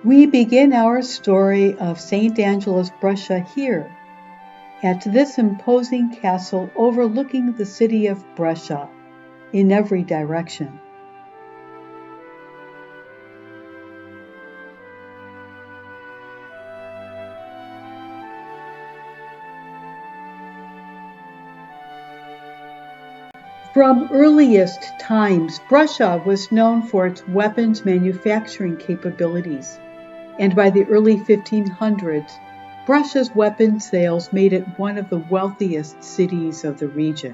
We begin our story of St. Angela's Brescia here, at this imposing castle overlooking the city of Brescia in every direction. From earliest times, Brescia was known for its weapons manufacturing capabilities, and by the early 1500s, Brescia's weapons sales made it one of the wealthiest cities of the region.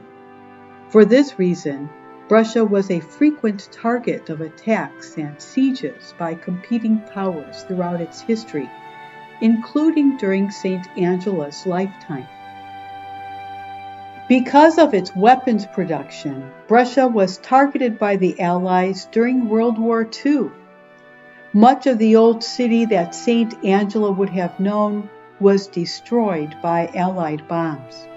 For this reason, Brescia was a frequent target of attacks and sieges by competing powers throughout its history, including during St. Angela's lifetime. Because of its weapons production, Brescia was targeted by the Allies during World War II. Much of the old city that St. Angela would have known was destroyed by Allied bombs.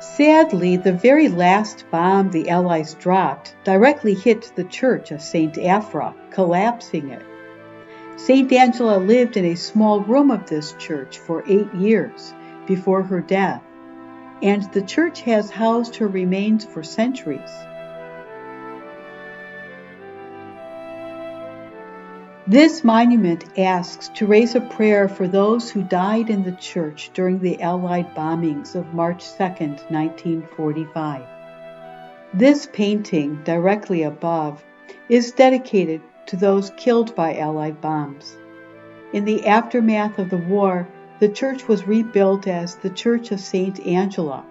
Sadly, the very last bomb the Allies dropped directly hit the church of St. Afra, collapsing it. St. Angela lived in a small room of this church for 8 years before her death, and the church has housed her remains for centuries. This monument asks to raise a prayer for those who died in the church during the Allied bombings of March 2, 1945. This painting, directly above, is dedicated to those killed by Allied bombs. In the aftermath of the war, the church was rebuilt as the Church of St. Angela.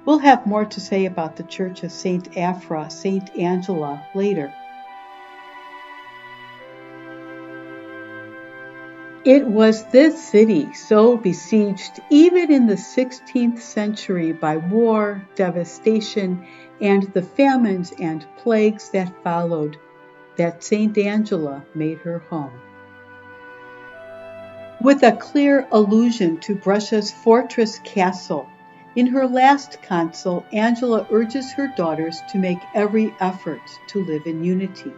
We'll have more to say about the Church of St. Afra, St. Angela later. It was this city so besieged even in the 16th century by war, devastation, and the famines and plagues that followed that St. Angela made her home. With a clear allusion to Brescia's fortress castle, in her last counsel, Angela urges her daughters to make every effort to live in unity.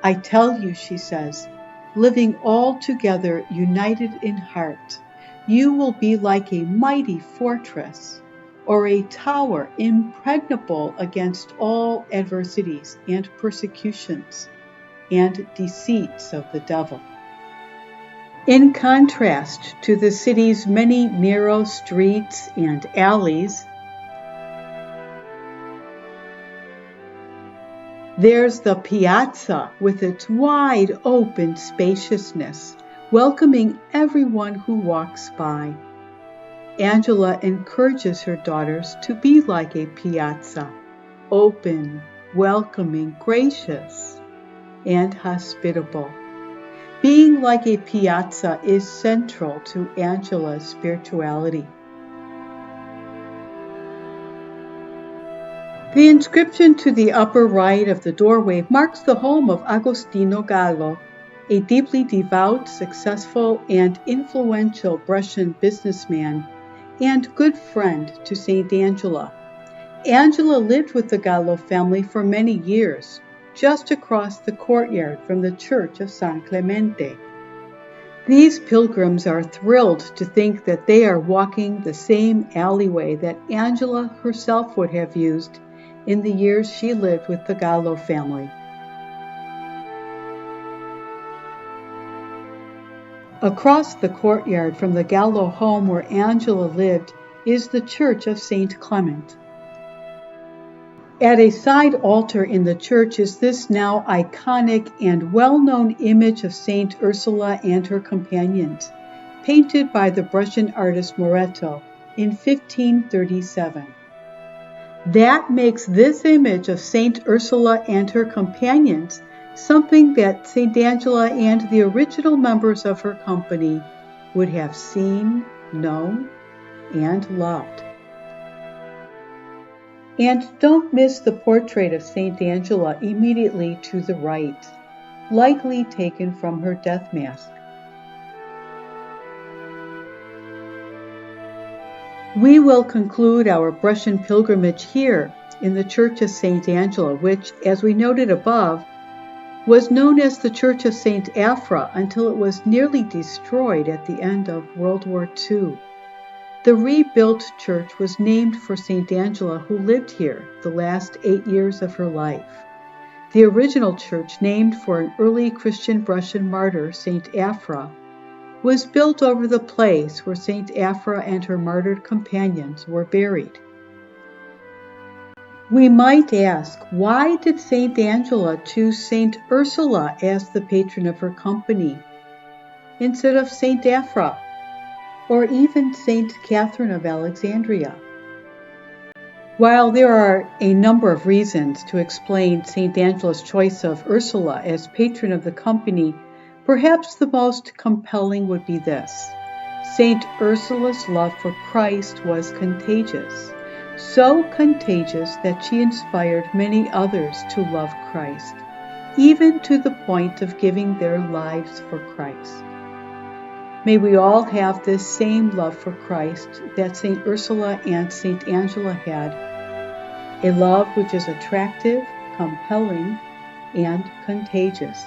"I tell you," she says, "living all together united in heart, you will be like a mighty fortress or a tower impregnable against all adversities and persecutions and deceits of the devil." In contrast to the city's many narrow streets and alleys, there's the piazza with its wide open spaciousness, welcoming everyone who walks by. Angela encourages her daughters to be like a piazza, open, welcoming, gracious, and hospitable. Being like a piazza is central to Angela's spirituality. The inscription to the upper right of the doorway marks the home of Agostino Gallo, a deeply devout, successful, and influential Brescian businessman and good friend to St. Angela. Angela lived with the Gallo family for many years, just across the courtyard from the church of San Clemente. These pilgrims are thrilled to think that they are walking the same alleyway that Angela herself would have used in the years she lived with the Gallo family. Across the courtyard from the Gallo home where Angela lived is the Church of St. Clement. At a side altar in the church is this now iconic and well-known image of Saint Ursula and her companions, painted by the Brescian artist Moretto in 1537. That makes this image of Saint Ursula and her companions something that St. Angela and the original members of her company would have seen, known, and loved. And don't miss the portrait of St. Angela immediately to the right, likely taken from her death mask. We will conclude our Brescian pilgrimage here in the Church of St. Angela, which, as we noted above, was known as the Church of St. Afra until it was nearly destroyed at the end of World War II. The rebuilt church was named for St. Angela, who lived here the last 8 years of her life. The original church, named for an early Christian Brescian martyr, St. Afra, was built over the place where St. Afra and her martyred companions were buried. We might ask, why did St. Angela choose St. Ursula as the patron of her company instead of St. Afra or even St. Catherine of Alexandria? While there are a number of reasons to explain St. Angela's choice of Ursula as patron of the company, perhaps the most compelling would be this. St. Ursula's love for Christ was contagious, so contagious that she inspired many others to love Christ, even to the point of giving their lives for Christ. May we all have this same love for Christ that St. Ursula and St. Angela had, a love which is attractive, compelling, and contagious.